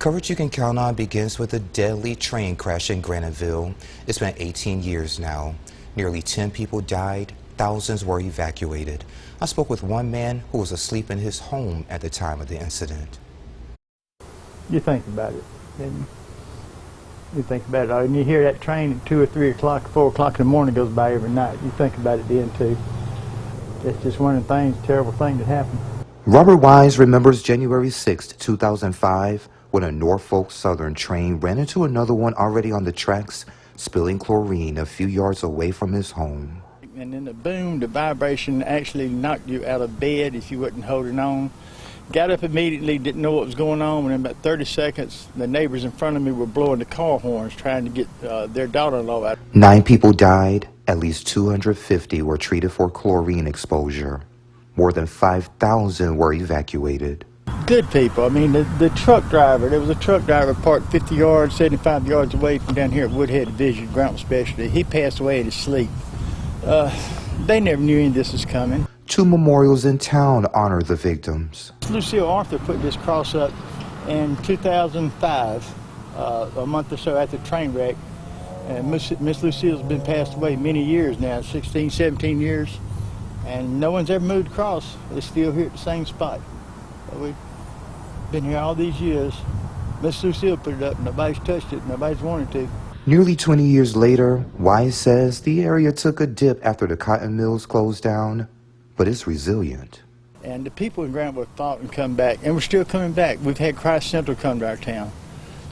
Coverage you can count on begins with a deadly train crash in Graniteville. It's been 18 years now. Nearly 10 people died, thousands were evacuated. I spoke with one man who was asleep in his home at the time of the incident. You think about it, and you think about it, and you hear that train at 2 or 3 o'clock, 4 o'clock in the morning goes by every night. You think about it then too. It's just one of the things, terrible thing that happened. Robert Wise remembers January 6, 2005, when a Norfolk Southern train ran into another one already on the tracks, spilling chlorine a few yards away from his home. And then the boom, the vibration actually knocked you out of bed if you wasn't holding on. Got up immediately, didn't know what was going on, and in about 30 seconds, the neighbors in front of me were blowing the car horns trying to get their daughter-in-law out. 9 people died, at least 250 were treated for chlorine exposure. More than 5,000 were evacuated. Good people. I mean, the truck driver, there was a truck driver parked 50 yards, 75 yards away from down here at Woodhead Division, Ground Specialty. He passed away in his sleep. They never knew any of this was coming. 2 memorials in town honor the victims. Lucille Arthur put this cross up in 2005, a month or so after the train wreck. And Miss Lucille's been passed away many years now, 16, 17 years. And no one's ever moved across. It's still here at the same spot. We've been here all these years. Miss Lucille put it up, nobody's touched it, nobody's wanted to. Nearly 20 years later, Wise says the area took a dip after the cotton mills closed down, but it's resilient. And the people in Graniteville fought and come back, and we're still coming back. We've had Christ Central come to our town.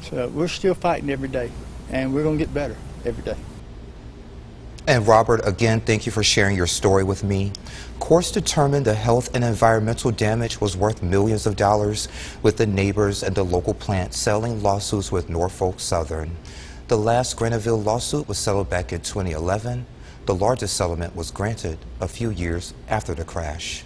So we're still fighting every day, and we're going to get better every day. And Robert, again, thank you for sharing your story with me. Courts determined the health and environmental damage was worth millions of dollars, with the neighbors and the local plant settling lawsuits with Norfolk Southern. The last Graniteville lawsuit was settled back in 2011. The largest settlement was granted a few years after the crash.